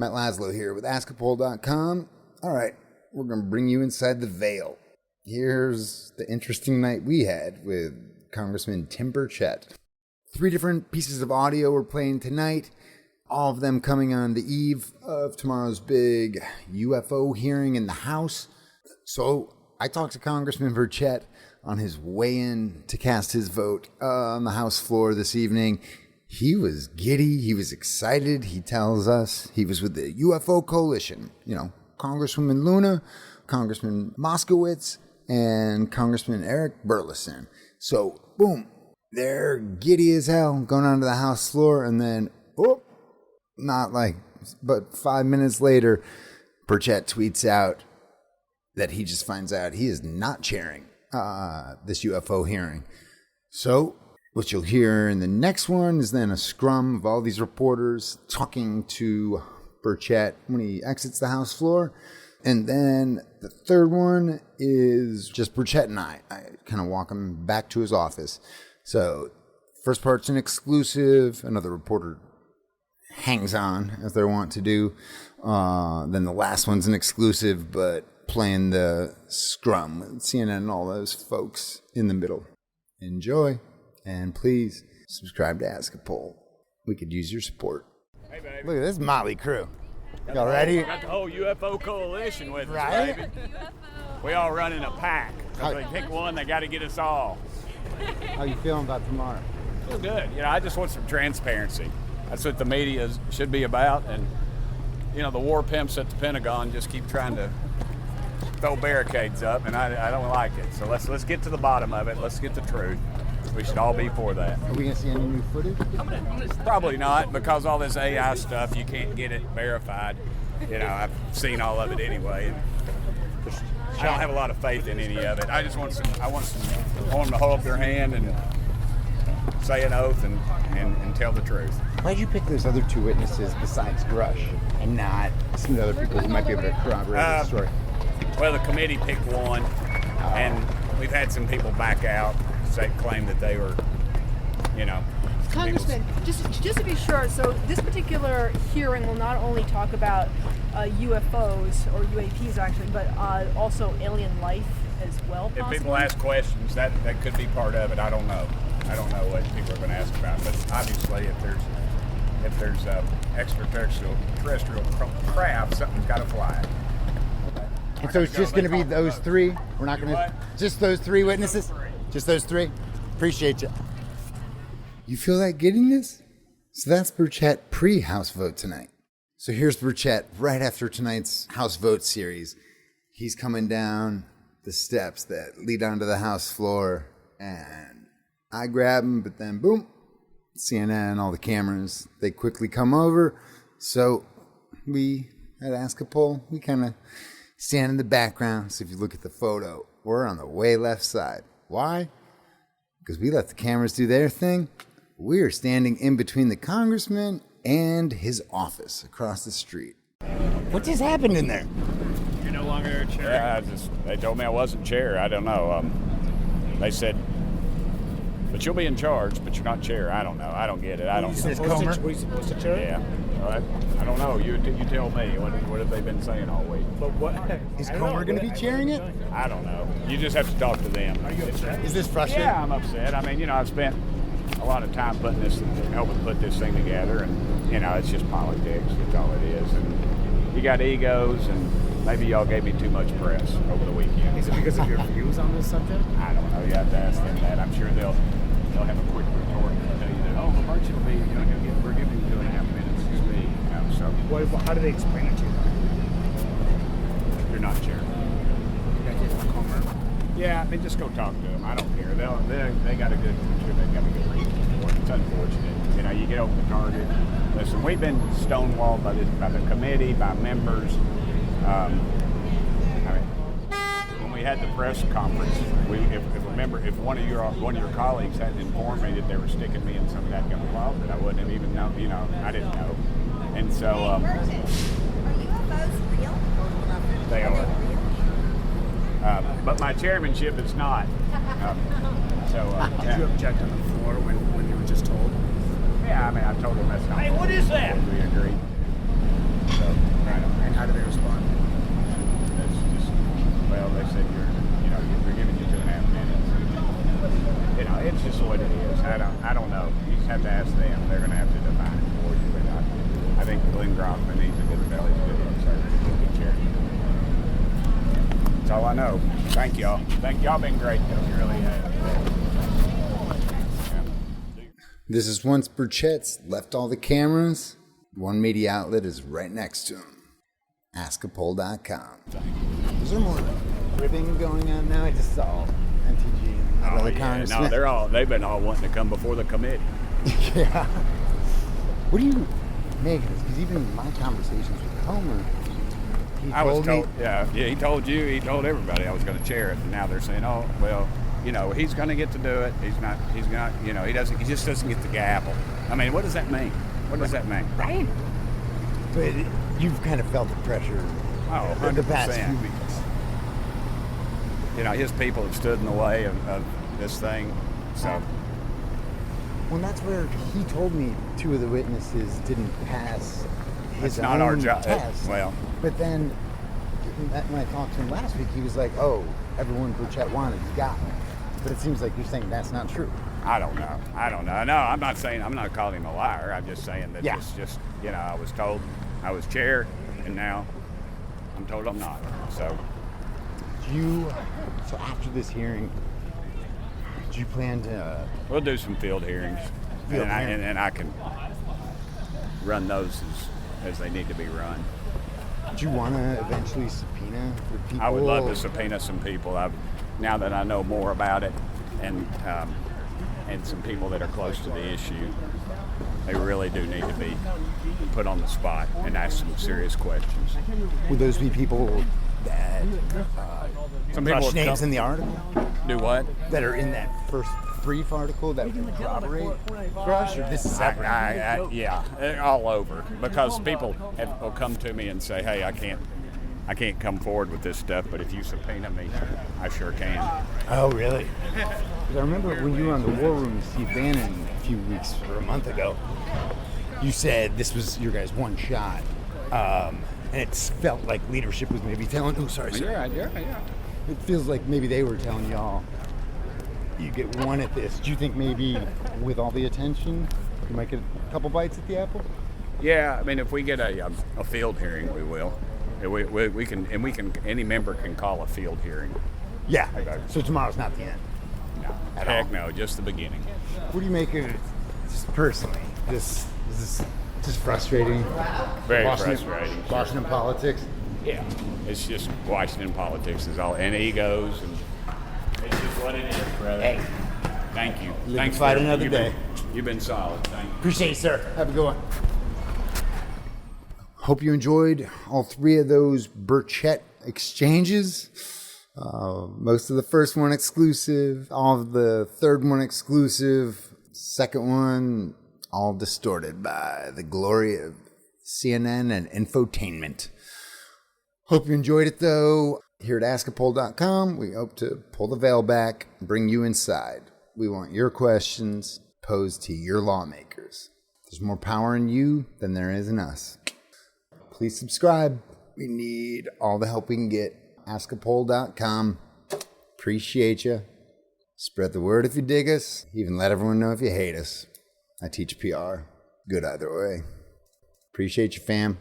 Matt Laszlo here with Askapol.com. All right, we're going to bring you inside the veil. Here's the interesting night we had with Congressman Tim Burchett. 3 different pieces of audio we're playing tonight, all of them coming on the eve of tomorrow's big UFO hearing in the House. So I talked to Congressman Burchett on his way in to cast his vote on the House floor this evening. He was giddy. He was excited. He tells us he was with the UFO Coalition. You know, Congresswoman Luna, Congressman Moskowitz, and Congressman Eric Burleson. So, boom, they're giddy as hell going onto the House floor. And then, but 5 minutes later, Burchett tweets out that he just finds out he is not chairing this UFO hearing. So what you'll hear in the next one is then a scrum of all these reporters talking to Burchett when he exits the House floor. And then the third one is just Burchett and I kind of walk him back to his office. So first part's an exclusive. Another reporter hangs on, as they want to do. Then the last one's an exclusive, but playing the scrum with CNN and all those folks in the middle. Enjoy. And please subscribe to Askapol. We could use your support. Hey, baby. Look at this motley crew. Y'all ready? Got the whole UFO coalition with us, Right? baby. We all run in a pack. If they pick one, they got to get us all. How you feeling about tomorrow? Feel good. You know, I just want some transparency. That's what the media should be about. And, you know, the war pimps at the Pentagon just keep trying to throw barricades up, and I don't like it. So let's get to the bottom of it. Let's get the truth. We should all be for that. Are we going to see any new footage? Probably not, because all this AI stuff, you can't get it verified. You know, I've seen all of it anyway. And I don't have a lot of faith in any of it. I want them to hold up their hand and say an oath and tell the truth. Why'd you pick those other 2 witnesses besides Grush and not some of the other people who might be able to corroborate the story? Well, the committee picked one, and we've had some people back out, claim that they were, you know. Congressman, just to be sure, so this particular hearing will not only talk about UFOs, or UAPs actually, but also alien life as well, possibly? If people ask questions, that could be part of it. I don't know. I don't know what people are going to ask about. But obviously, if there's extraterrestrial craft, something's got to fly. And so it's just going to be those 3? We're not going to... Just those 3 witnesses? Just those 3? Appreciate you. You feel that giddiness? So that's Burchett pre-House vote tonight. So here's Burchett right after tonight's House vote series. He's coming down the steps that lead onto the House floor, and I grab him, but then boom, CNN, all the cameras, they quickly come over. So we at Askapol, we kind of stand in the background. So if you look at the photo, we're on the way left side. Why? Because we let the cameras do their thing. We're standing in between the congressman and his office across the street. What just happened in there? You're no longer chair. Yeah, they told me I wasn't chair. I don't know. They said, but you'll be in charge, but you're not chair. I don't know. I don't get it. I don't know. Comer? Were you supposed to chair? Yeah. I don't know. You tell me. What have they been saying all week? But what? Is Comer going to be chairing it? I don't know. You just have to talk to them. Are you upset? Is this frustrating? Yeah, I'm upset. I mean, you know, I've spent a lot of time helping put this thing together, and, you know, it's just politics. That's all it is. And you got egos, and maybe y'all gave me too much press over the weekend. Is it because of your views on this subject? I don't know. You have to ask them that. I'm sure they'll have a quick retort and tell you that, oh, the Burchett will be, you know, we're giving you 2.5 minutes to speak. You know, so How do they explain it to you? you're not chair. You guys did for Comer. Yeah, I mean, just go talk to them. I don't care. They got a good, I'm sure they've got a good reason for it. It's unfortunate. You know, you get over the target. Listen, we've been stonewalled by the committee, by members. I mean, when we had the press conference, if one of your colleagues hadn't informed me that they were sticking me in some of that kind of closet, I wouldn't have even known. You know, I didn't know. And so, Are UFOs real? they are. But my chairmanship is not. Did you object on the floor when you were just told? Yeah, I mean, I told him that's not. Hey, what is that? We agreed. So, Glenn Gronkman, he's a good fellow, he's a good officer, he's a good chair. That's all I know. Thank y'all. Thank y'all, been great. You really have. This is once Burchett's left all the cameras. One media outlet is right next to him. Askapol.com. Is there more ribbing going on now? I just saw MTG and that other congressman. No, they've been all wanting to come before the committee. Yeah. What do you make of this? Because even in my conversations with Comer, he told you, he told everybody I was going to chair it, and now they're saying, oh, well, he's going to get to do it. He just doesn't get the gavel. I mean, what does that mean? What does that mean? Right. But you've kind of felt the pressure in the past few weeks. His people have stood in the way of this thing, so. Well, that's where he told me two of the witnesses didn't pass his not our own job. test. Well, but then when I talked to him last week, he was like, "Oh, everyone Burchett wanted, he got." But it seems like you're saying that's not true. I don't know. No, I'm not calling him a liar. I'm just saying that it's just, I was told I was chair, and now I'm told I'm not. So after this hearing, do you plan to? We'll do some field hearings, and I can run those as they need to be run. Do you want to eventually subpoena the people? I would love to subpoena some people. Now that I know more about it, and some people that are close to the issue, they really do need to be put on the spot and ask some serious questions. Would those be people that some people names in the article? Do what? That are in that first brief article that would corroborate Brush, or this is separate? All over, because people will come to me and say, "Hey, I can't come forward with this stuff, but if you subpoena me, I sure can." Oh, really? Because I remember when you were on the War Room with Steve Bannon a few weeks or a month ago, you said this was your guys' one shot, and it felt like leadership was maybe telling. Oh, sorry. You're right. It feels like maybe they were telling y'all, you get one at this. Do you think maybe with all the attention, you might get a couple bites at the apple? Yeah, I mean, if we get a field hearing, we will. We can, any member can call a field hearing. Yeah. So tomorrow's not the end. No. Heck no, just the beginning. What do you make of it, just personally? Is this just frustrating? Very frustrating. Washington politics? Yeah. It's just Washington politics is all, and egos, and it's just what it is, brother. Hey. Thank you. Thanks for another day. You've been solid. Thank you. Appreciate you, sir. Have a good one. Hope you enjoyed all three of those Burchett exchanges. Most of the first one exclusive, all of the third one exclusive, second one all distorted by the glory of CNN and infotainment. Hope you enjoyed it, though. Here at Askapol.com, we hope to pull the veil back and bring you inside. We want your questions posed to your lawmakers. There's more power in you than there is in us. Please subscribe. We need all the help we can get. Askapol.com. Appreciate you. Spread the word if you dig us. Even let everyone know if you hate us. I teach PR. Good either way. Appreciate you, fam.